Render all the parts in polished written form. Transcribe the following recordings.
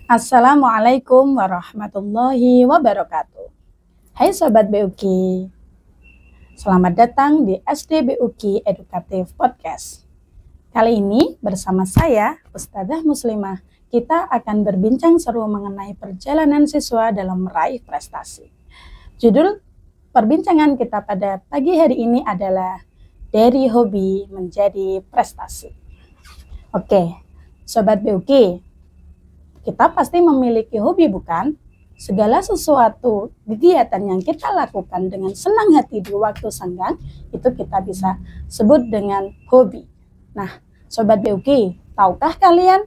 Assalamualaikum warahmatullahi wabarakatuh. Hai Sobat BUKI, selamat datang di SD BUKI Edukatif Podcast. Kali ini bersama saya, Ustadzah Muslimah, kita akan berbincang seru mengenai perjalanan siswa dalam meraih prestasi. Judul perbincangan kita pada pagi hari ini adalah Dari Hobi Menjadi Prestasi. Oke, Sobat BUKI, kita pasti memiliki hobi, bukan? Segala sesuatu kegiatan yang kita lakukan dengan senang hati di waktu senggang, itu kita bisa sebut dengan hobi. Nah, Sobat BUKI, tahukah kalian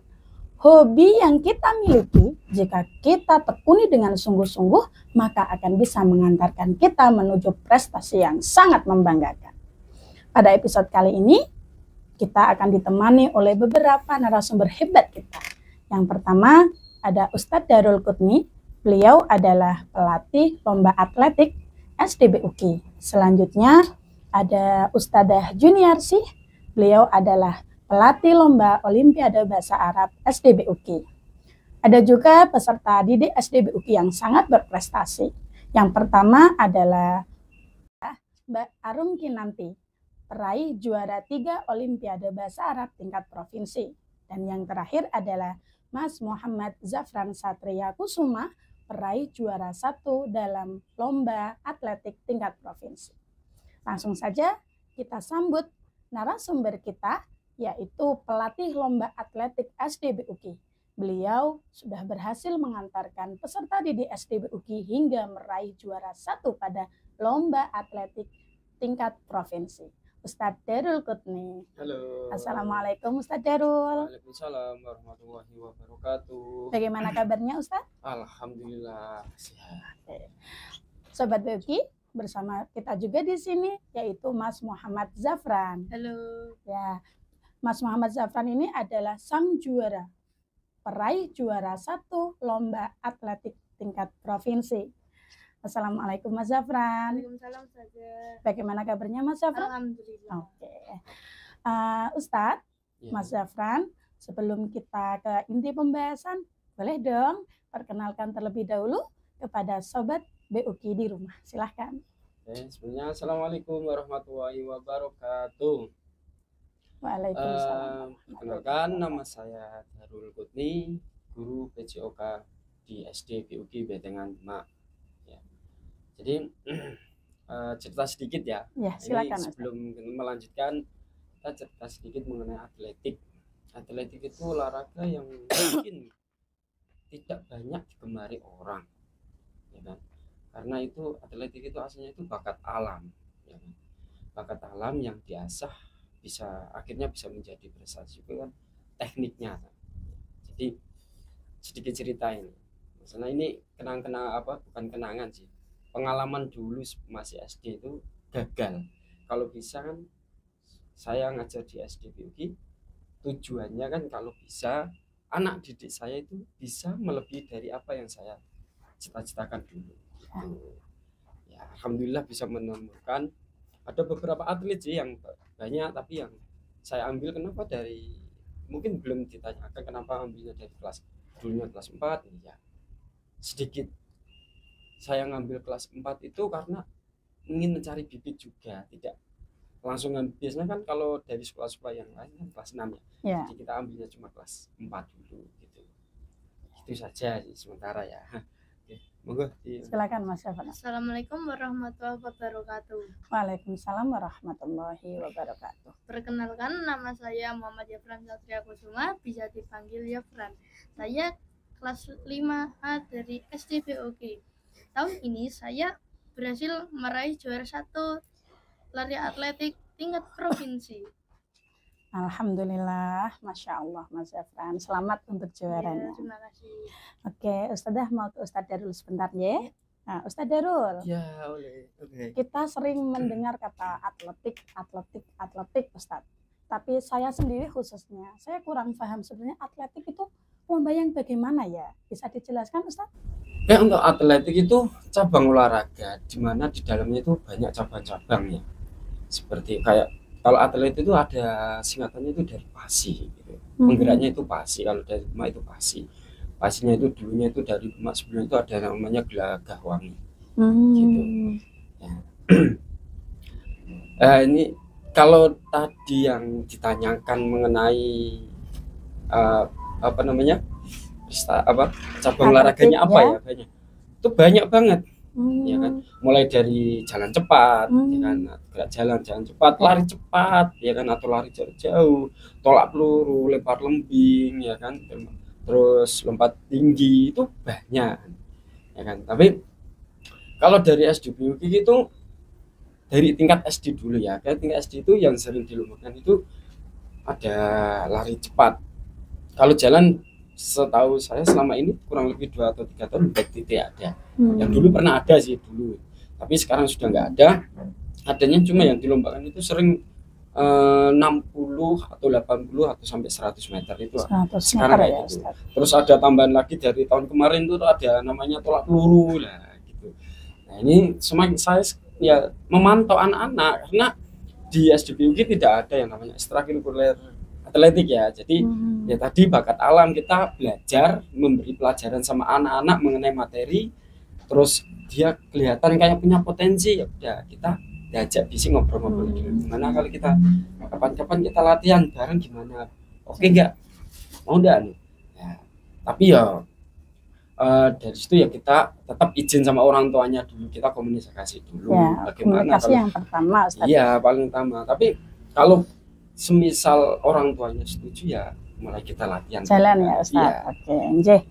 hobi yang kita miliki, jika kita tekuni dengan sungguh-sungguh, maka akan bisa mengantarkan kita menuju prestasi yang sangat membanggakan. Pada episode kali ini, kita akan ditemani oleh beberapa narasumber hebat kita. Yang pertama ada Ustadz Darul Qutni, beliau adalah pelatih lomba atletik SD BUKI. Selanjutnya ada Ustadzah Juniarsih, beliau adalah pelatih lomba Olimpiade Bahasa Arab SD BUKI. Ada juga peserta didik SD BUKI yang sangat berprestasi. Yang pertama adalah Mbak Arum Kinanti, peraih juara 3 Olimpiade Bahasa Arab tingkat provinsi. Dan yang terakhir adalah Mas Muhammad Zafran Satria Kusuma, peraih juara 1 dalam lomba atletik tingkat provinsi. Langsung saja kita sambut narasumber kita, yaitu pelatih lomba atletik SD BUKI. Beliau sudah berhasil mengantarkan peserta didik SD BUKI hingga meraih juara 1 pada lomba atletik tingkat provinsi. Ustadz Darul Qutni. Halo. Assalamualaikum Ustadz Darul. Waalaikumsalam warahmatullahi wabarakatuh. Bagaimana kabarnya Ustadz? Alhamdulillah sehat. Sobat BUKI, bersama kita juga di sini yaitu Mas Muhammad Zafran. Halo. Ya, Mas Muhammad Zafran ini adalah sang juara, peraih juara 1 lomba atletik tingkat provinsi. Assalamualaikum Mas Zafran. Waalaikumsalam saja. Bagaimana kabarnya Mas Zafran? Alhamdulillah. Oke. Ustadz, Ya. Mas Zafran, sebelum kita ke inti pembahasan, boleh dong perkenalkan terlebih dahulu kepada Sobat BUKI di rumah. Silahkan. Sebenarnya Assalamualaikum warahmatullahi wabarakatuh. Waalaikumsalam. Perkenalkan, nama saya Darul Qutni, guru PJOK di SD BUKI Betengan Demak. Ya. Jadi cerita sedikit ya. Ya, silakan. Ini sebelum melanjutkan, kita cerita sedikit mengenai atletik. Atletik itu olahraga yang mungkin tidak banyak digemari orang, ya kan? Karena itu atletik itu aslinya itu bakat alam, ya kan? Bakat alam yang diasah akhirnya bisa menjadi prestasi itu kan tekniknya. Jadi sedikit cerita ini. Misalnya ini bukan kenangan sih. Pengalaman dulu masih SD itu gagal. Kalau bisa kan saya ngajar di SD BUKI, tujuannya kan kalau bisa anak didik saya itu bisa melebihi dari apa yang saya cita-citakan dulu. Ya, alhamdulillah bisa menemukan. Ada beberapa atlet sih yang banyak, tapi yang saya ambil kenapa dari, mungkin belum ditanyakan kenapa ambilnya dari kelas dulunya kelas 4 ya. Sedikit saya ngambil kelas 4 itu karena ingin mencari bibit juga, tidak langsung ngambil. Biasanya kan kalau dari sekolah-sekolah yang lain kan kelas 6 ya. Jadi kita ambilnya cuma kelas 4 dulu gitu. Itu saja sih sementara ya. Oke, monggo. Silakan Mas Zafran. Assalamualaikum warahmatullahi wabarakatuh. Waalaikumsalam warahmatullahi wabarakatuh. Perkenalkan, nama saya Muhammad Zafran Satria Kusuma, bisa dipanggil Zafran. Saya kelas 5A dari SD BUKI. Tahun ini saya berhasil meraih juara 1 lari atletik tingkat provinsi. Alhamdulillah, Masya Allah Mas Zafran. Selamat untuk juaranya. Ya, terima kasih. Oke, Ustadzah mau ke Ustadz Darul sebentar ya. Nah, Ustadz Darul. Ya, boleh. Oke. Kita sering mendengar kata atletik Ustadz. Tapi saya sendiri khususnya, saya kurang paham sebenarnya atletik itu lomba yang bagaimana ya? Bisa dijelaskan Ustadz? Ya, untuk atletik itu cabang olahraga di mana di dalamnya itu banyak cabang-cabangnya. Seperti kayak kalau atlet itu ada singkatannya itu dari PASI gitu. Penggeraknya itu PASI, kalau dari rumah itu PASI. pastinya itu dulunya itu dari Demak sebelumnya itu ada namanya Gelagah Wangi. Hmm. Gitu. Ini kalau tadi yang ditanyakan mengenai apa namanya cabang olahraganya apa ya, banyak itu banyak banget. Ya kan, mulai dari jalan cepat, ya kan, gerak jalan cepat, lari cepat, ya kan, atau lari jarak jauh, tolak peluru, lempar lembing, ya kan, terus lompat tinggi, itu banyak, ya kan. Tapi kalau dari SD BUK itu dari tingkat SD dulu ya, kayak tingkat SD itu yang sering dilombakan itu ada lari cepat. Kalau jalan setahu saya selama ini kurang lebih 2 atau 3 tahun back tidak ada. Yang dulu pernah ada sih dulu, tapi sekarang sudah nggak ada. Adanya cuma yang dilombakan itu sering 60 atau 80 atau sampai 100 meter itu 100 sekarang meter ya, gitu. Ustaz. Terus ada tambahan lagi dari tahun kemarin itu ada namanya tolak peluru lah gitu. Nah ini semakin saya ya memantau anak-anak, karena di SDPUG tidak ada yang namanya ekstrakurikuler atletik ya. Jadi ya tadi bakat alam, kita belajar memberi pelajaran sama anak-anak mengenai materi, terus dia kelihatan kayak punya potensi, ya udah kita diajak bisik ngobrol-ngobrol dulu. Gimana kalau kita kapan-kapan kita latihan bareng, gimana? Oke nggak? Mau nggak nih? Ya, tapi ya dari situ ya kita tetap izin sama orang tuanya dulu, kita komunikasi dulu. Ya, bagaimana komunikasi kalau, yang pertama, Ustaz. iya paling utama. Tapi kalau semisal orang tuanya setuju, ya mulai kita latihan jalan ya, Ustaz. Iya. Oke, nggih.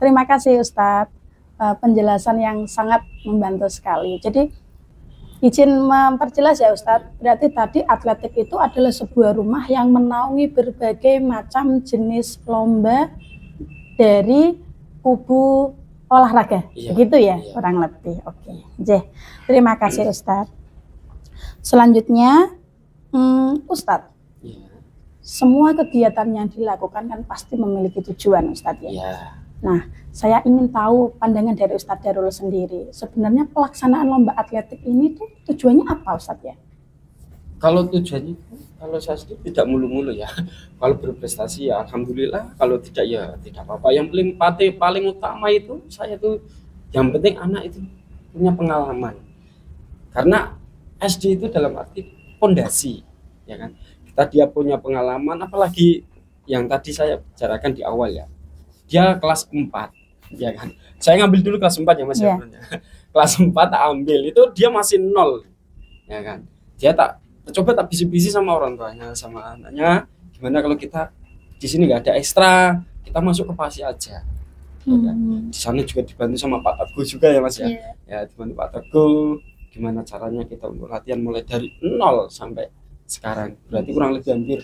Terima kasih Ustaz, penjelasan yang sangat membantu sekali. Jadi izin memperjelas ya Ustaz, berarti tadi atletik itu adalah sebuah rumah yang menaungi berbagai macam jenis lomba dari kubu olahraga, Iya, begitu ya, iya. kurang lebih. Oke, nggih. Terima kasih Ustaz. Selanjutnya, Ustaz, Iya. semua kegiatan yang dilakukan kan pasti memiliki tujuan, Ustadz ya. Iya. Nah, saya ingin tahu pandangan dari Ustadz Darul sendiri. Sebenarnya pelaksanaan lomba atletik ini tuh tujuannya apa, Ustadz ya? Kalau tujuannya, kalau saya sendiri tidak mulu-mulu ya. Kalau berprestasi ya alhamdulillah, kalau tidak ya tidak apa-apa. Yang paling utama itu saya tuh, yang penting anak itu punya pengalaman. Karena SD itu dalam arti fondasi, ya kan. Dia punya pengalaman, apalagi yang tadi saya bicarakan di awal ya, dia kelas 4, ya kan. Saya ngambil dulu kelas 4 ya Mas ya. Kelas 4 tak ambil, itu dia masih 0, ya kan. Dia coba bisik-bisik sama orang tuanya, sama anaknya, gimana kalau kita di sini nggak ada ekstra, kita masuk ke PASI aja, ya kan. Di sana juga dibantu sama Pak Teguh juga ya Mas ya. Ya dibantu Pak Teguh, gimana caranya kita untuk latihan mulai dari 0 sampai sekarang, berarti kurang lebih hampir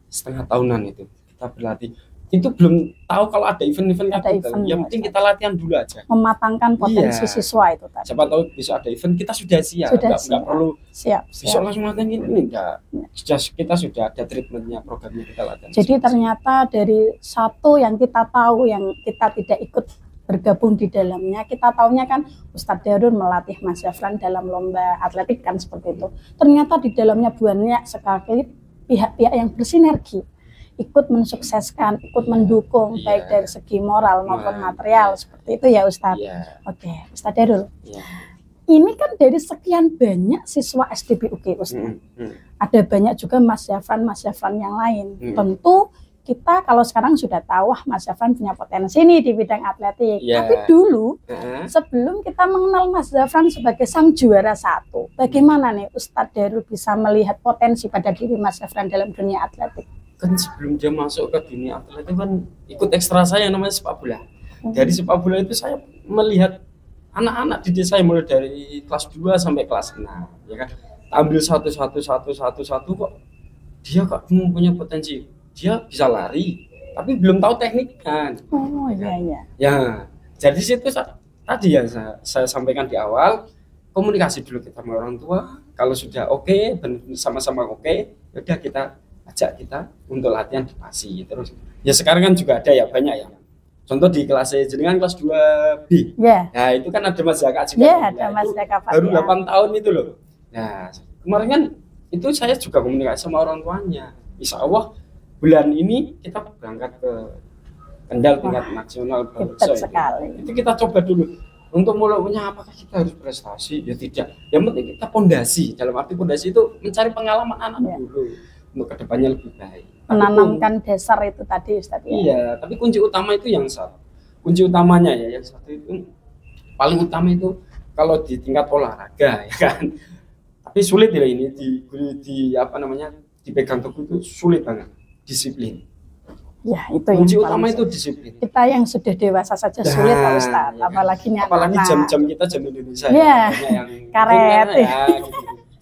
setengah tahunan itu kita berlatih. Itu belum tahu kalau ada event-event kayak gitu. Yang penting kita latihan dulu aja, mematangkan potensi siswa itu tadi. Siapa tahu bisa ada event, kita sudah siap, nggak perlu besok langsung latihan ini, enggak. Kita sudah ada treatmentnya, programnya, kita latihan. Jadi ternyata dari satu yang kita tahu, yang kita tidak ikut bergabung di dalamnya, kita taunya kan Ustadz Darul melatih Mas Zafran dalam lomba atletik kan seperti itu. Ternyata di dalamnya banyak sekali pihak-pihak yang bersinergi, ikut mensukseskan, ikut mendukung, baik dari segi moral maupun material, seperti itu ya Ustadz. Oke, Ustadz Darul. Ini kan dari sekian banyak siswa SDBUG Ustadz. Ada banyak juga Mas Zafran yang lain. Tentu kita kalau sekarang sudah tahu, Mas Zafran punya potensi nih di bidang atletik. Tapi dulu, sebelum kita mengenal Mas Zafran sebagai sang juara 1, bagaimana nih Ustadz Darul bisa melihat potensi pada diri Mas Zafran dalam dunia atletik? Kan sebelum dia masuk ke dunia atletik kan ikut ekstra saya namanya sepak bola. Dari sepak bola itu saya melihat anak-anak di desa mulai dari kelas 2 sampai kelas 6, ya kan. Ambil satu kok dia kok mempunyai potensi. Dia bisa lari, tapi belum tahu teknik kan. Oh iya. Ya, jadi situ tadi ya saya sampaikan di awal, komunikasi dulu kita sama orang tua. Kalau sudah oke, sama-sama oke, udah kita ajak kita untuk latihan di PASI terus. Ya sekarang kan juga ada ya banyak ya. Contoh di kelas jenengan kelas 2B. Nah, itu kan ada Mas Zaka juga. Ada Mas Zaka baru 8 tahun itu loh. Nah, kemarin kan itu saya juga komunikasi sama orang tuanya. Insya Allah bulan ini kita berangkat ke Kendal tingkat nasional Hebat bangsa sekali. itu kita coba dulu. Untuk mulainya apakah kita harus prestasi? Ya tidak. Yang penting kita pondasi. Dalam arti pondasi itu mencari pengalaman anak dulu untuk kedepannya lebih baik. Menanamkan dasar itu tadi Ustadz ya. Iya, tapi kunci utama itu yang satu. Kunci utamanya ya, yang satu itu paling utama itu kalau di tingkat olahraga ya kan. Tapi sulit ya ini di apa namanya dipegang teguh itu sulit banget. Disiplin. Ya, itu Kunci yang utama paling itu disiplin. kita yang sudah dewasa saja sulit Pak Ustadz, ya kan? apalagi nih Apalagi anak-anak. jam-jam kita jam Indonesia Iya, yang karet. ya, gitu.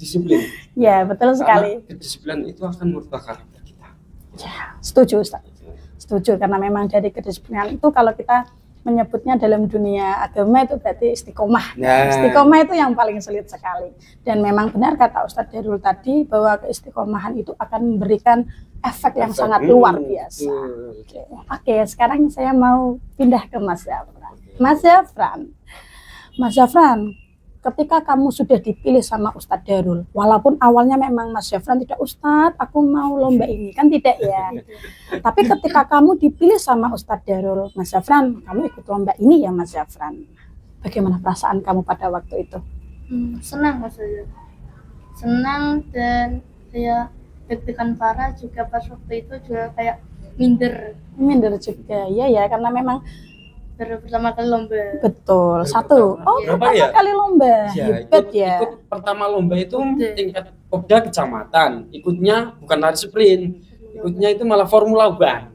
Disiplin. Ya, betul sekali. Karena kedisiplinan itu akan merubah karakter kita. Ya, setuju Ustadz. Setuju, karena memang dari kedisiplinan itu kalau kita menyebutnya dalam dunia agama itu berarti istiqomah. Nah. Istiqomah itu yang paling sulit sekali. Dan memang benar kata Ustadz Darul tadi bahwa keistiqomahan itu akan memberikan efek yang sangat luar biasa. Oke, sekarang saya mau pindah ke Mas Zafran. Mas Zafran, ketika kamu sudah dipilih sama Ustadz Darul, walaupun awalnya memang Mas Zafran tidak, Ustadz aku mau lomba ini, kan tidak ya. Tapi ketika kamu dipilih sama Ustadz Darul, Mas Zafran, kamu ikut lomba ini ya Mas Zafran. Bagaimana perasaan kamu pada waktu itu? Senang maksudnya. Senang dan kayak deg-degan parah juga pas waktu itu juga kayak minder juga ya karena memang baru pertama kali lomba. Betul, satu. Pertama ya? kali lomba. Hebat ya. Ikut pertama lomba itu tingkat Popda kecamatan, ikutnya bukan lari sprint, ikutnya itu malah Formula One.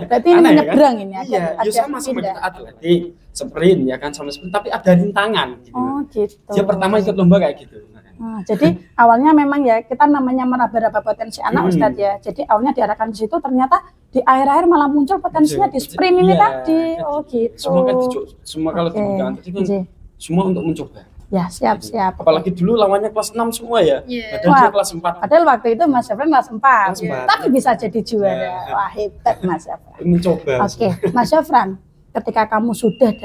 Berarti ini nyebrang kan? Ini ada sama kita atletik, sprint ya kan sama sprint, tapi ada rintangan gitu. Oh gitu. Dia pertama ikut lomba kayak gitu. Jadi awalnya memang ya kita namanya meraba-raba potensi anak Ustadz ya. Jadi awalnya diarahkan ke situ, ternyata di akhir-akhir malah muncul potensinya di sprint ini tadi. Oh gitu. Semua kalau di bidang tadi kan semua untuk mencoba. Ya siap. Apalagi dulu lawannya kelas 6 semua ya. Padahal dia kelas 4. Padahal waktu itu Mas Zafran kelas 4. Tapi bisa jadi juara. Wah hebat Mas Zafran. Mencoba. Oke, Mas Zafran, ketika kamu sudah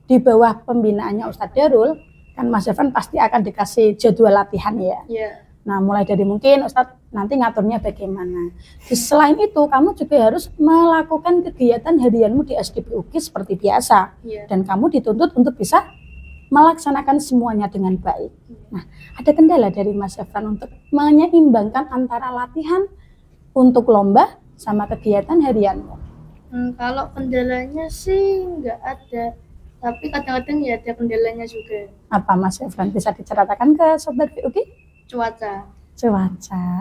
di bawah pembinaannya Ustadz Darul, kan Mas Zafran pasti akan dikasih jadwal latihan ya. Nah mulai dari mungkin Ustadz nanti ngaturnya bagaimana. Selain itu kamu juga harus melakukan kegiatan harianmu di SDBUK seperti biasa. Dan kamu dituntut untuk bisa melaksanakan semuanya dengan baik. Nah ada kendala dari Mas Zafran untuk menyeimbangkan antara latihan untuk lomba sama kegiatan harianmu. Kalau kendalanya sih nggak ada. Tapi kadang-kadang ya ada kendalanya juga. Apa Mas Zafran bisa diceritakan ke Sobat BUK? Cuaca.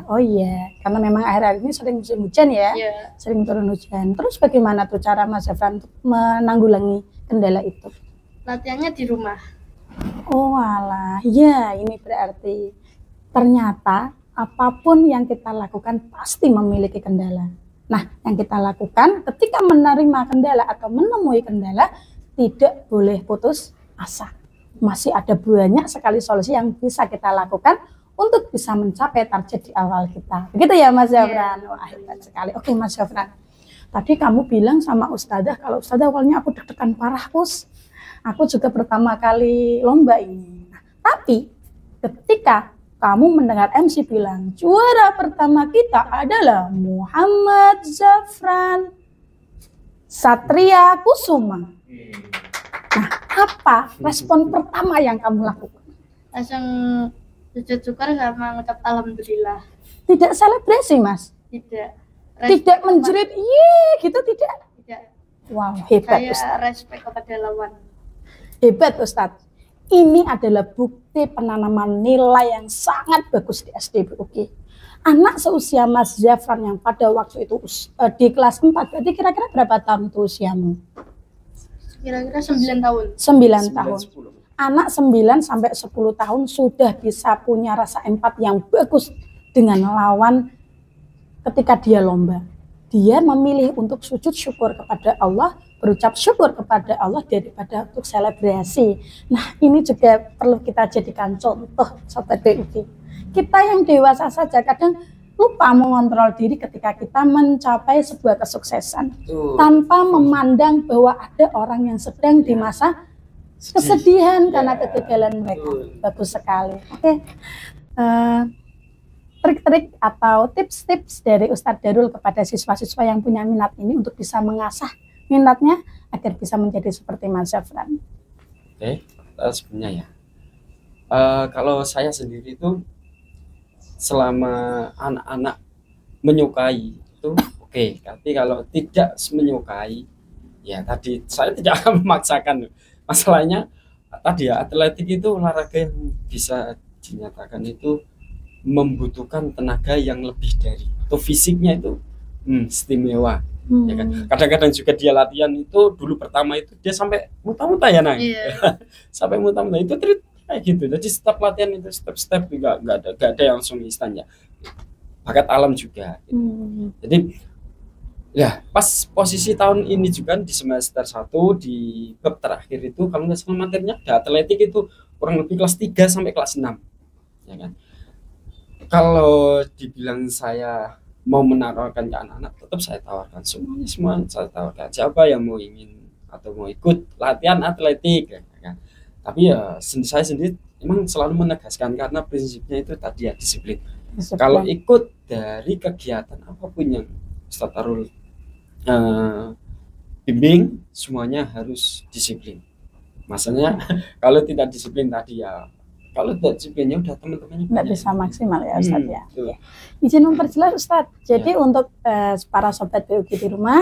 Oh iya, karena memang akhir-akhir ini sering musim hujan ya, sering turun hujan. Terus bagaimana tuh cara Mas Zafran untuk menanggulangi kendala itu? Latihannya di rumah. Oh alah, ya ini berarti ternyata apapun yang kita lakukan pasti memiliki kendala. Nah, yang kita lakukan ketika menerima kendala atau menemui kendala, tidak boleh putus asa. Masih ada banyak sekali solusi yang bisa kita lakukan untuk bisa mencapai target di awal kita. Begitu ya Mas Zafran? Wah hebat sekali. Oke Mas Zafran, tadi kamu bilang sama Ustadzah kalau Ustadzah awalnya aku deg-degan parah Us. Aku juga pertama kali lomba ini. Nah, tapi ketika kamu mendengar MC bilang juara pertama kita adalah Muhammad Zafran Satria Kusuma. Nah, apa respon pertama yang kamu lakukan? Langsung sujud syukur sama ngucap alhamdulillah. Tidak selebrasi, Mas? Tidak. Tidak menjerit, gitu tidak? Tidak. Wow, hebat Saya Ustadz. respect kepada lawan. Hebat Ustadz. Ini adalah bukti penanaman nilai yang sangat bagus di SDBUK. Anak seusia Mas Zafran yang pada waktu itu di kelas 4, berarti kira-kira berapa tahun itu usiamu? Kira-kira 9 tahun. 9 tahun. Anak 9 sampai 10 tahun sudah bisa punya rasa empat yang bagus dengan lawan ketika dia lomba. Dia memilih untuk sujud syukur kepada Allah, berucap syukur kepada Allah daripada untuk selebrasi. Nah, ini juga perlu kita jadikan contoh Sobat BUK. Kita yang dewasa saja kadang lupa mengontrol diri ketika kita mencapai sebuah kesuksesan tanpa memandang bahwa ada orang yang sedang di masa kesedihan karena kegagalan mereka. Bagus sekali. Oke. trik-trik atau tips-tips dari Ustadz Darul kepada siswa-siswa yang punya minat ini untuk bisa mengasah minatnya agar bisa menjadi seperti Mas Zafran? Oke, sebenarnya ya. Kalau saya sendiri itu selama anak-anak menyukai itu oke. Tapi kalau tidak menyukai, ya tadi saya tidak akan memaksakan. Masalahnya tadi ya, atletik itu olahraga yang bisa dinyatakan itu membutuhkan tenaga yang lebih dari atau fisiknya itu istimewa. Ya kan? Kadang-kadang juga dia latihan itu dulu pertama itu dia sampai muntah-muntah ya Nang. Sampai muntah-muntah itu kayak gitu. Jadi setiap latihan itu step-step juga nggak ada yang langsung instan ya. Bakat alam juga. Jadi ya pas posisi tahun ini juga di semester 1 di bab terakhir itu kalau nggak salah materinya ada atletik itu kurang lebih kelas 3 sampai kelas 6. Ya kan? Kalau dibilang saya mau menawarkan ke anak-anak, tetap saya tawarkan semua saya tawarkan. Siapa yang mau ingin atau mau ikut latihan atletik ya kan? Tapi ya saya sendiri memang selalu menegaskan karena prinsipnya itu tadi ya disiplin. Kalau ikut dari kegiatan apapun yang Ustadz Darul bimbing, semuanya harus disiplin. Maksudnya kalau tidak disiplin tadi ya, kalau tidak disiplinnya udah teman-temannya nggak bisa maksimal ya Ustadz ya. Izin memperjelas Ustadz. Jadi untuk para sobat BUG di rumah,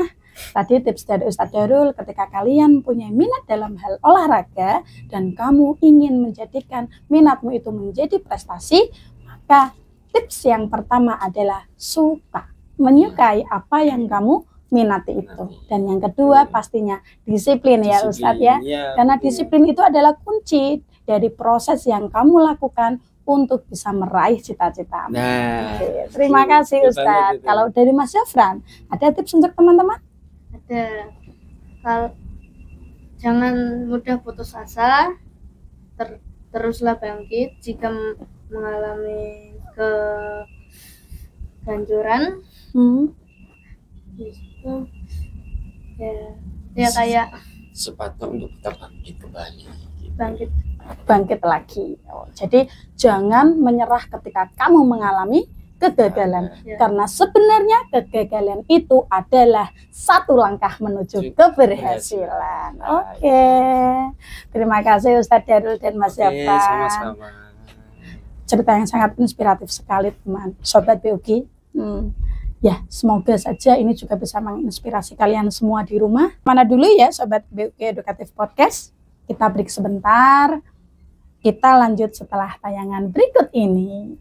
tadi tips dari Ustadz Darul, ketika kalian punya minat dalam hal olahraga dan kamu ingin menjadikan minatmu itu menjadi prestasi, maka tips yang pertama adalah suka, menyukai apa yang kamu minati itu. Dan yang kedua pastinya disiplin ya Ustadz ya. Karena disiplin itu adalah kunci dari proses yang kamu lakukan untuk bisa meraih cita-cita. Terima kasih Ustadz. Kalau dari Mas Zafran, ada tips untuk teman-teman? Ada. Kalau jangan mudah putus asa, teruslah bangkit jika mengalami keganjuran. Ya kayak sepatutnya untuk kita bangkit kembali. Bangkit lagi. Jadi jangan menyerah ketika kamu mengalami kegagalan, karena sebenarnya kegagalan itu adalah satu langkah menuju keberhasilan. Oke. Terima kasih Ustadz Darul dan Mas Zafran. Sama-sama. Cerita yang sangat inspiratif sekali teman sobat BUG. Ya, semoga saja ini juga bisa menginspirasi kalian semua di rumah. Mana dulu ya sobat BUG Edukatif Podcast. Kita break sebentar. Kita lanjut setelah tayangan berikut ini.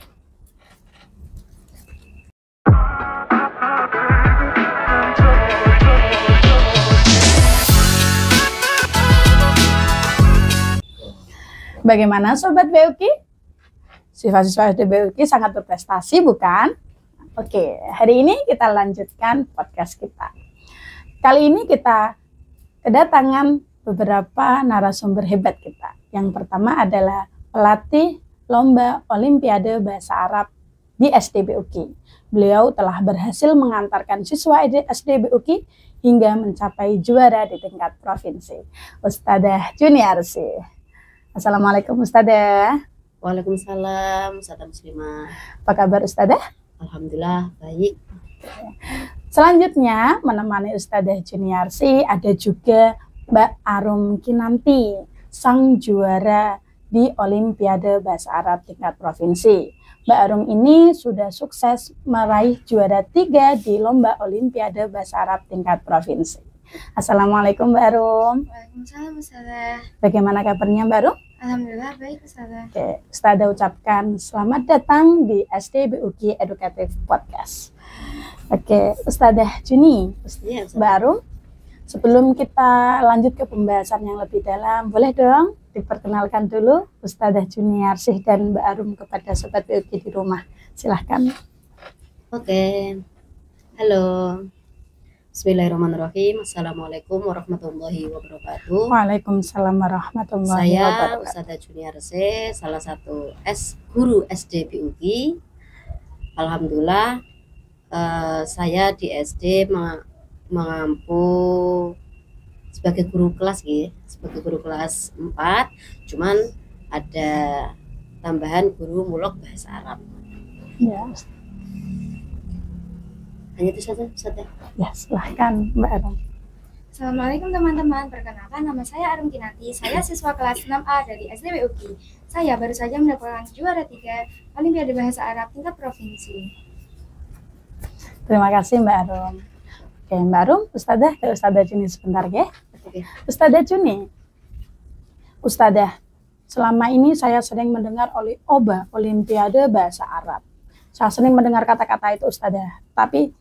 Bagaimana sobat BUG? Siswa-siswa BUG sangat berprestasi bukan? Oke, hari ini kita lanjutkan podcast kita. Kali ini kita kedatangan beberapa narasumber hebat kita. Yang pertama adalah pelatih lomba Olimpiade Bahasa Arab di SD BUG. Beliau telah berhasil mengantarkan siswa SD BUG hingga mencapai juara di tingkat provinsi. Ustadzah Juniarsi. Assalamualaikum Ustadzah. Waalaikumsalam, Ustadzah Muslimah. Apa kabar Ustadzah? Alhamdulillah baik. Selanjutnya menemani Ustadzah Juniarsi ada juga Mbak Arum Kinanti, sang juara di Olimpiade Bahasa Arab tingkat provinsi. Mbak Arum ini sudah sukses meraih juara 3 di lomba Olimpiade Bahasa Arab tingkat provinsi. Assalamualaikum Mbak Arum. Waalaikumsalam Ustadzah. Bagaimana kabarnya Mbak Arum? Alhamdulillah baik Ustadzah. Oke, Ustadzah ucapkan selamat datang di SD BUG Edukatif Podcast. Oke, Ustadzah Juni, Mbak Arum, sebelum kita lanjut ke pembahasan yang lebih dalam, boleh dong diperkenalkan dulu Ustadzah Juniarsih dan Mbak Arum kepada sobat BUG di rumah. Silahkan. Oke, halo. Bismillahirrahmanirrahim. Assalamualaikum warahmatullahi wabarakatuh. Waalaikumsalam warahmatullahi wabarakatuh. Saya Ustadzah Juniarsih, salah satu guru SD BUG. Alhamdulillah, saya di SD mengampu sebagai guru kelas gitu, sebagai guru kelas 4, cuman ada tambahan guru mulok bahasa Arab. Ya, Hanya itu saja Ustaz ya. Ya, silahkan Mbak Arum. Assalamualaikum teman-teman, perkenalkan nama saya Arum Kinati. Saya siswa kelas 6A dari SD BUKI. Saya baru saja mendapatkan juara 3 Olimpiade Bahasa Arab tingkat provinsi. Terima kasih Mbak Arum. Oke Mbak Arum, Ustadzah ke Ustadzah Juni sebentar ya. Oke. Ustadzah Juni, Ustadzah, selama ini saya sering mendengar OBA, Olimpiade Bahasa Arab. Saya sering mendengar kata-kata itu Ustadzah, tapi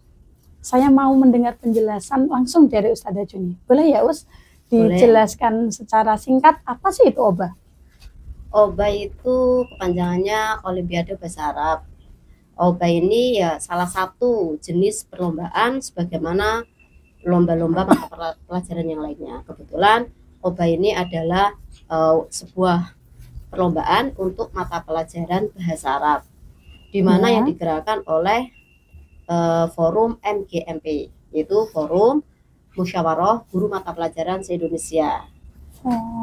saya mau mendengar penjelasan langsung dari Ustadzah Juni. Boleh ya Us? Dijelaskan secara singkat apa sih itu OBA? OBA itu kepanjangannya Olimpiade Bahasa Arab. OBA ini ya salah satu jenis perlombaan sebagaimana lomba-lomba mata pelajaran yang lainnya. Kebetulan OBA ini adalah sebuah perlombaan untuk mata pelajaran Bahasa Arab, di mana yang digerakkan oleh forum MGMP, yaitu Forum Musyawarah Guru Mata Pelajaran se-Indonesia.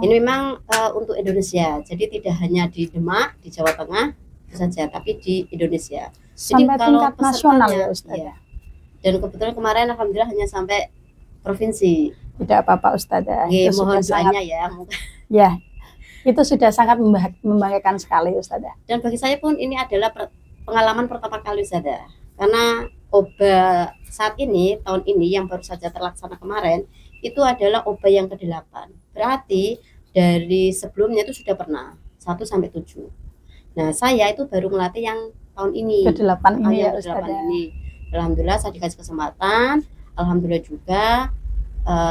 Ini memang untuk Indonesia, jadi tidak hanya di Demak, di Jawa Tengah itu saja, tapi di Indonesia. Sampai Jadi kalau tingkat nasional ya Ustadzah? Ya, dan kebetulan kemarin alhamdulillah hanya sampai provinsi. Tidak apa-apa Ustadzah. Oke, Itu mohon sudah doanya sangat, ya. ya, itu sudah sangat membanggakan sekali Ustadzah. Dan bagi saya pun ini adalah pengalaman pertama kali Ustadzah. Karena OBA saat ini, tahun ini yang baru saja terlaksana kemarin, itu adalah OBA yang ke-8. Berarti dari sebelumnya itu sudah pernah 1 sampai 7. Nah, saya itu baru melatih yang tahun ini. Ke-8 ini ya ke-8 Ustadzah. ini. Alhamdulillah saya dikasih kesempatan. Alhamdulillah juga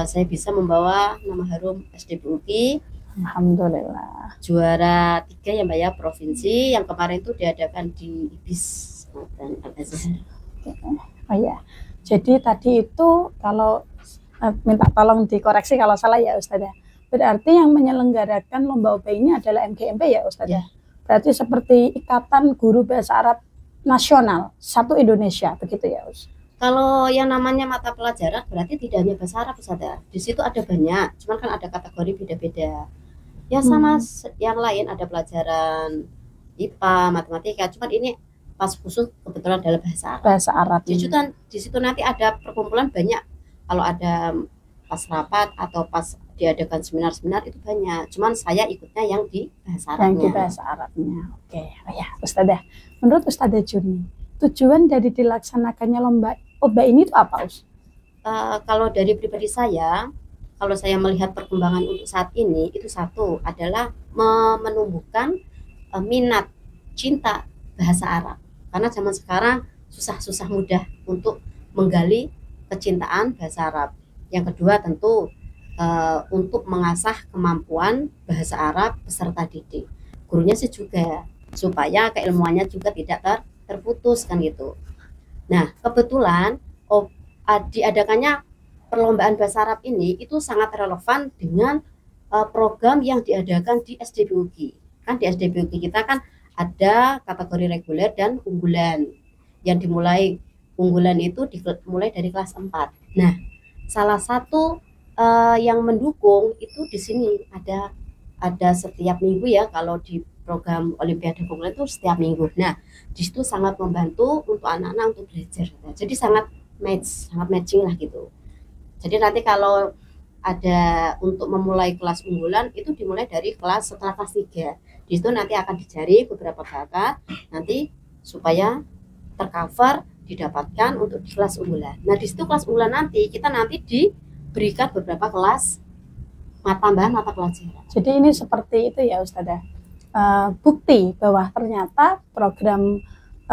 saya bisa membawa nama harum SD BUKI. Alhamdulillah. Juara 3 ya Mbak ya, provinsi. Yang kemarin itu diadakan di IBIS dan Al-Azhar. Oh ya, jadi tadi itu kalau minta tolong dikoreksi kalau salah ya Ustadzah. Berarti yang menyelenggarakan lomba OBA ini adalah MGMP ya Ustadzah. Ya. Berarti seperti Ikatan Guru Bahasa Arab Nasional satu Indonesia, begitu ya Ustaz? Kalau yang namanya mata pelajaran berarti tidak hanya bahasa Arab Ustadzah. Di situ ada banyak, cuman kan ada kategori beda-beda. Ya sama yang lain, ada pelajaran IPA, matematika, cuman ini pas khusus kebetulan adalah bahasa Arab. Bahasa Arab. Di situ nanti ada perkumpulan banyak. Kalau ada pas rapat atau pas diadakan seminar-seminar itu banyak. Cuman saya ikutnya yang di bahasa Arabnya. Yang di bahasa Arabnya. Oke, oh ya Ustadzah. Menurut Ustadzah Juni, tujuan dari dilaksanakannya lomba OBA ini itu apa Us? Kalau dari pribadi saya, kalau saya melihat perkembangan untuk saat ini, itu satu adalah menumbuhkan minat, cinta bahasa Arab. Karena zaman sekarang susah mudah untuk menggali kecintaan bahasa Arab. Yang kedua tentu untuk mengasah kemampuan bahasa Arab peserta didik. Gurunya sih juga supaya keilmuannya juga tidak terputus kan gitu. Nah, kebetulan diadakannya perlombaan bahasa Arab ini itu sangat relevan dengan program yang diadakan di SD BUKI. Kan di SD BUKI kita kan ada kategori reguler dan unggulan. Yang dimulai unggulan itu dimulai dari kelas 4. Nah, salah satu yang mendukung itu di sini ada setiap minggu ya, kalau di program Olimpiade unggulan itu setiap minggu. Nah, di situ sangat membantu untuk anak-anak untuk belajar. Nah, jadi sangat matching lah gitu. Jadi nanti kalau ada untuk memulai kelas unggulan itu dimulai dari setelah kelas 3. Di situ nanti akan dicari beberapa bakat nanti supaya tercover didapatkan untuk di kelas unggulan. Nah, di situ kelas unggulan nanti kita diberikan beberapa kelas tambahan mata pelajaran. Jadi ini seperti itu ya Ustadzah. Bukti bahwa ternyata program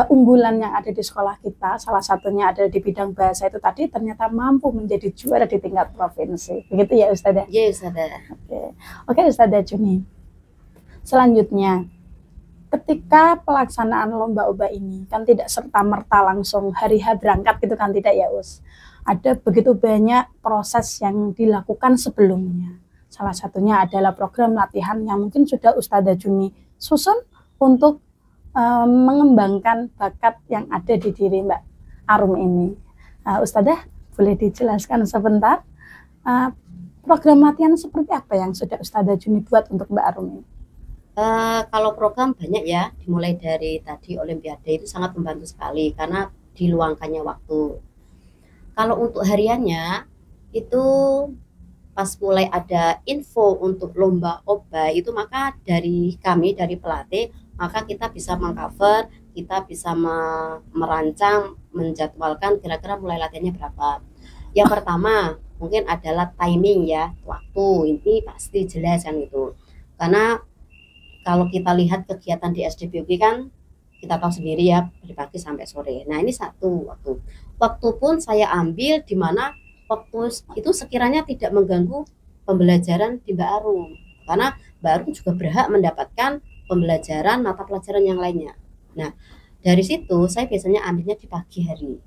unggulan yang ada di sekolah kita, salah satunya ada di bidang bahasa itu tadi, ternyata mampu menjadi juara di tingkat provinsi. Begitu ya Ustadzah? Iya Ustadzah. Oke Ustadzah Juni. Selanjutnya, ketika pelaksanaan lomba OBA ini kan tidak serta-merta langsung hari H berangkat gitu kan, tidak ya Us? Ada begitu banyak proses yang dilakukan sebelumnya. Salah satunya adalah program latihan yang mungkin sudah Ustadzah Juni susun untuk mengembangkan bakat yang ada di diri Mbak Arum ini. Ustadzah, boleh dijelaskan sebentar program latihan seperti apa yang sudah Ustadzah Juni buat untuk Mbak Arum ini? Kalau program banyak ya, dimulai dari tadi Olimpiade itu sangat membantu sekali karena diluangkannya waktu. Kalau untuk hariannya itu pas mulai ada info untuk lomba OBA itu, maka dari kami, dari pelatih, maka kita bisa mengcover, kita bisa merancang, menjadwalkan kira-kira mulai latihannya berapa. Yang pertama mungkin adalah timing ya, waktu ini pasti jelas kan itu. Karena kalau kita lihat kegiatan di SDBUG kan kita tahu sendiri ya, dari pagi sampai sore. Nah ini satu waktu pun saya ambil di mana waktu itu sekiranya tidak mengganggu pembelajaran di Mbak Arum, karena Mbak Arum juga berhak mendapatkan pembelajaran mata pelajaran yang lainnya. Nah dari situ saya biasanya ambilnya di pagi hari.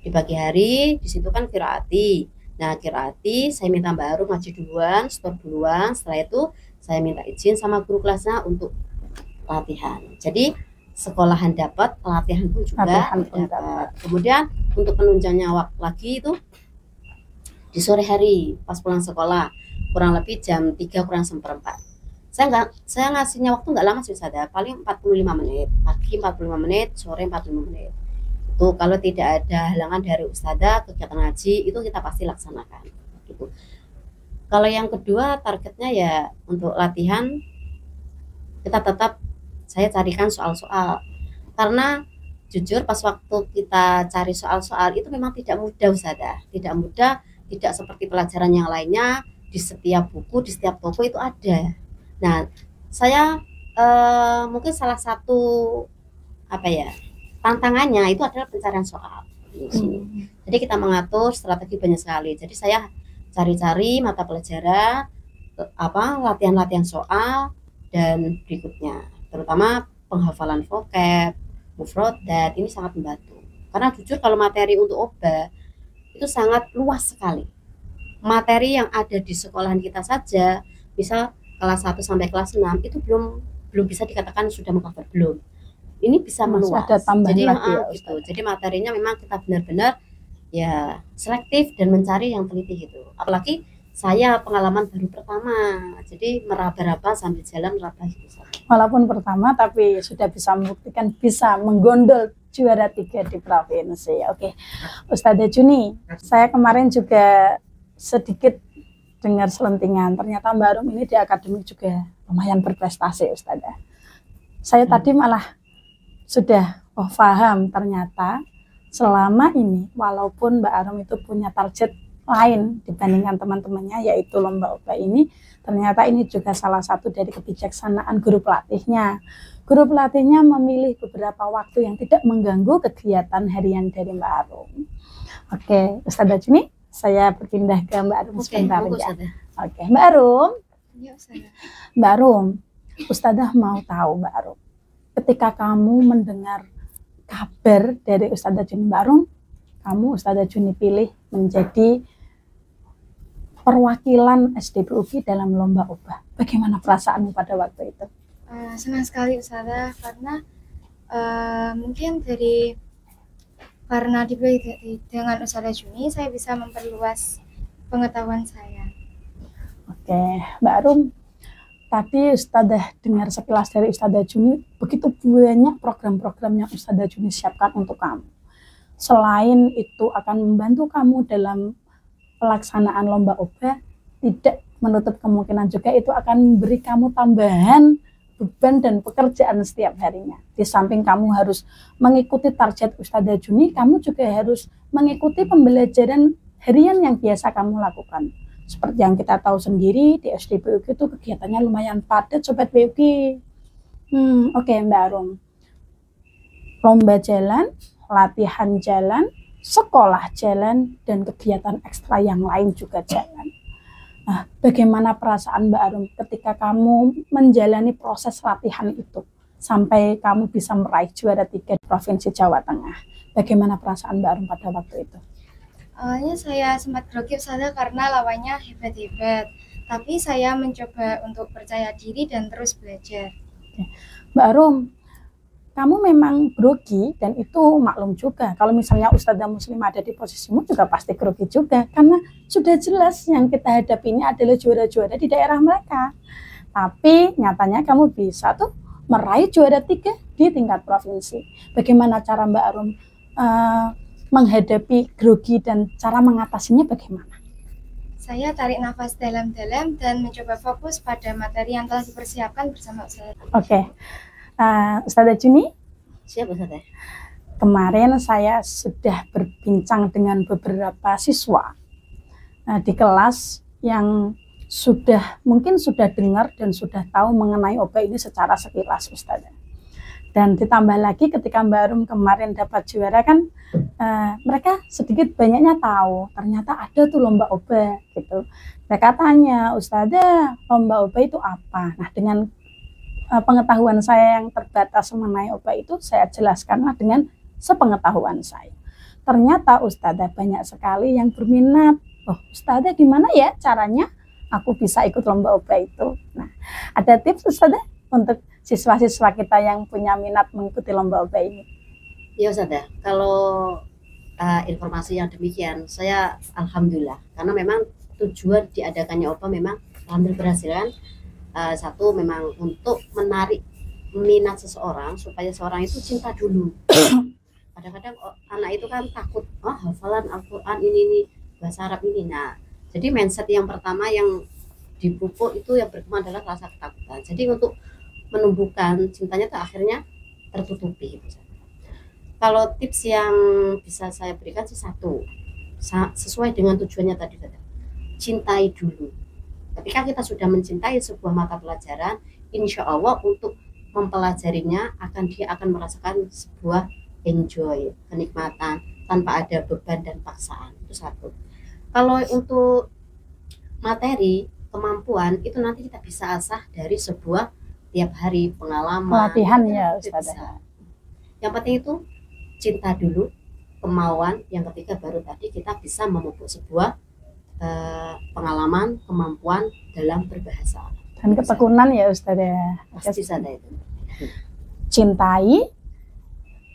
Di pagi hari di situ kan qiraati. Nah qiraati saya minta Mbak Arum ngaji duluan, stop duluan. Setelah itu saya minta izin sama guru kelasnya untuk latihan. Jadi sekolahan dapat, latihan pun juga dapat. Kemudian untuk penunjangnya lagi itu di sore hari pas pulang sekolah, kurang lebih jam 3 kurang seperempat. Saya ngasihnya waktu nggak lama sih Ustazah, paling 45 menit, pagi 45 menit, sore 45 menit. Itu kalau tidak ada halangan dari Ustazah, kegiatan ngaji itu kita pasti laksanakan gitu. Kalau yang kedua targetnya ya untuk latihan kita tetap saya carikan soal-soal, karena jujur pas waktu kita cari soal-soal itu memang tidak mudah Ustazah, tidak mudah, tidak seperti pelajaran yang lainnya di setiap buku, di setiap toko itu ada. Nah saya mungkin salah satu tantangannya itu adalah pencarian soal di sini. Jadi kita mengatur strategi banyak sekali. Jadi saya cari-cari mata pelajaran, latihan-latihan soal dan berikutnya, terutama penghafalan vocab, mufrodat, ini sangat membantu. Karena jujur kalau materi untuk OBA itu sangat luas sekali. Materi yang ada di sekolahan kita saja, misal kelas 1 sampai kelas 6 itu belum bisa dikatakan sudah mengcover, belum. Ini bisa meluas. Jadi gitu. Jadi materinya memang kita benar-benar ya selektif dan mencari yang teliti gitu. Apalagi saya pengalaman baru pertama, jadi meraba-raba sambil jalan meraba gitu. Walaupun pertama tapi sudah bisa membuktikan bisa menggondol juara 3 di provinsi. Oke, Ustazah Juni, saya kemarin juga sedikit dengar selentingan, ternyata Mbak Arum ini di akademik juga lumayan berprestasi Ustazah. Saya tadi malah sudah paham ternyata selama ini walaupun Mbak Arum itu punya target lain dibandingkan teman-temannya, yaitu lomba OBA ini, ternyata ini juga salah satu dari kebijaksanaan guru pelatihnya. Guru pelatihnya memilih beberapa waktu yang tidak mengganggu kegiatan harian dari Mbak Arum. Oke, Ustazah Juni, saya berpindah ke Mbak Arum sebentar ya. Oke, Mbak Arum. Ya, Ustazah. Mbak Arum, Ustazah mau tahu Mbak Arum, ketika kamu mendengar kabar dari Ustazah Juni Mbak Arum, kamu Ustazah Juni pilih menjadi perwakilan SDBUG dalam lomba OBA. Bagaimana perasaanmu pada waktu itu? Senang sekali Ustazah, karena mungkin karena dipilih dengan Ustazah Juni, saya bisa memperluas pengetahuan saya. Oke, Mbak Arum, tadi Ustazah dengar sekilas dari Ustazah Juni, begitu banyak program-program yang Ustazah Juni siapkan untuk kamu. Selain itu akan membantu kamu dalam pelaksanaan lomba OBA, tidak menutup kemungkinan juga itu akan memberi kamu tambahan beban dan pekerjaan setiap harinya. Di samping kamu harus mengikuti target Ustazah Juni, kamu juga harus mengikuti pembelajaran harian yang biasa kamu lakukan. Seperti yang kita tahu sendiri, di SDBUG itu kegiatannya lumayan padat Sobat BUG. Oke, Mbak Arum. Lomba jalan, latihan jalan, sekolah jalan, dan kegiatan ekstra yang lain juga jalan. Nah, bagaimana perasaan Mbak Arum ketika kamu menjalani proses latihan itu sampai kamu bisa meraih juara 3 di Provinsi Jawa Tengah? Bagaimana perasaan Mbak Arum pada waktu itu? Awalnya saya sempat grogi Ustazah karena lawannya hebat-hebat, tapi saya mencoba untuk percaya diri dan terus belajar. Mbak Arum, kamu memang grogi dan itu maklum juga. Kalau misalnya Ustazah Muslim ada di posisimu juga pasti grogi juga. Karena sudah jelas yang kita hadapi ini adalah juara-juara di daerah mereka. Tapi nyatanya kamu bisa tuh meraih juara 3 di tingkat provinsi. Bagaimana cara Mbak Arum menghadapi grogi dan cara mengatasinya bagaimana? Saya tarik nafas dalam-dalam dan mencoba fokus pada materi yang telah dipersiapkan bersama Ustazah. Oke, Ustazah Juni, Siap Ustazah? kemarin saya sudah berbincang dengan beberapa siswa di kelas yang mungkin sudah dengar dan sudah tahu mengenai OB ini secara sekilas, Ustazah. Dan ditambah lagi ketika Mbak Arum kemarin dapat juara kan, mereka sedikit banyaknya tahu ternyata ada tuh lomba OB gitu. Mereka tanya, Ustazah, lomba OB itu apa? Nah, dengan pengetahuan saya yang terbatas mengenai OB itu, saya jelaskanlah dengan sepengetahuan saya. Ternyata Ustazah banyak sekali yang berminat. Oh, Ustazah gimana ya caranya aku bisa ikut lomba OB itu? Nah, ada tips Ustazah untuk siswa-siswa kita yang punya minat mengikuti lomba OB ini? Ya Ustazah, kalau informasi yang demikian, saya alhamdulillah, karena memang tujuan diadakannya OB memang alhamdulillah berhasil kan. Satu memang untuk menarik minat seseorang supaya seorang itu cinta dulu. Kadang-kadang anak itu kan takut, hafalan Al-Quran ini bahasa Arab ini. Nah, jadi mindset yang pertama yang dipupuk itu yang berkembang adalah rasa ketakutan. Jadi untuk menumbuhkan cintanya itu akhirnya tertutupi. Kalau tips yang bisa saya berikan sih satu, sesuai dengan tujuannya tadi, cintai dulu. Ketika kita sudah mencintai sebuah mata pelajaran, insya Allah untuk mempelajarinya dia akan merasakan sebuah enjoy, kenikmatan tanpa ada beban dan paksaan. Itu satu. Kalau untuk materi, kemampuan itu nanti kita bisa asah dari sebuah tiap hari pengalaman, pelatihan ya Ustazah. Yang penting itu cinta dulu, kemauan. Yang ketiga baru tadi kita bisa memupuk sebuah pengalaman, kemampuan dalam berbahasa dan ketekunan ya Ustazah. Pasti ada itu. Cintai,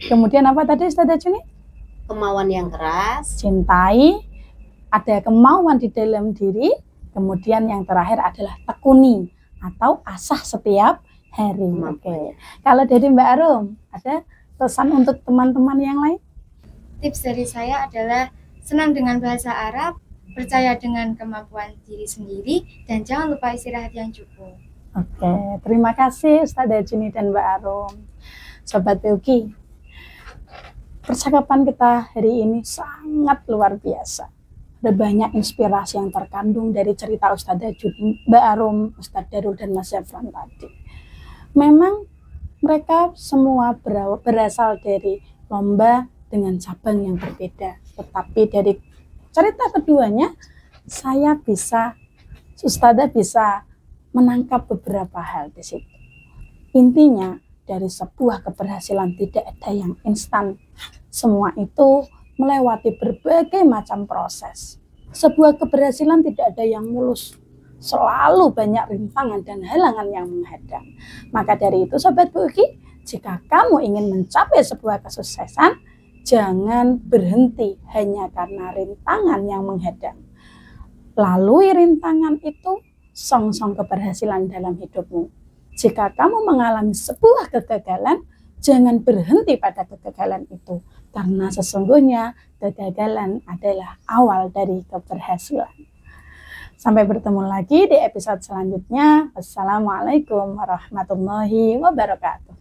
kemudian apa tadi Ustazah Juni? Kemauan yang keras. Cintai, ada kemauan di dalam diri, kemudian yang terakhir adalah tekuni atau asah setiap hari. Oke. Kalau dari Mbak Arum, ada pesan untuk teman-teman yang lain? Tips dari saya adalah senang dengan bahasa Arab, percaya dengan kemampuan diri sendiri, dan jangan lupa istirahat yang cukup. Oke, terima kasih Ustazah Juni dan Mbak Arum. Sobat BUKI, percakapan kita hari ini sangat luar biasa. Ada banyak inspirasi yang terkandung dari cerita Ustazah Juni, Mbak Arum, Ustadz Darul, dan Mas Zafran tadi. Memang mereka semua berasal dari lomba dengan cabang yang berbeda. Tetapi dari cerita keduanya, Ustazah bisa menangkap beberapa hal di situ. Intinya, dari sebuah keberhasilan tidak ada yang instan. Semua itu melewati berbagai macam proses. Sebuah keberhasilan tidak ada yang mulus. Selalu banyak rintangan dan halangan yang menghadang. Maka dari itu Sobat BUKI, jika kamu ingin mencapai sebuah kesuksesan, jangan berhenti hanya karena rintangan yang menghadang. Lalui rintangan itu, song-song keberhasilan dalam hidupmu. Jika kamu mengalami sebuah kegagalan, jangan berhenti pada kegagalan itu. Karena sesungguhnya kegagalan adalah awal dari keberhasilan. Sampai bertemu lagi di episode selanjutnya. Wassalamualaikum warahmatullahi wabarakatuh.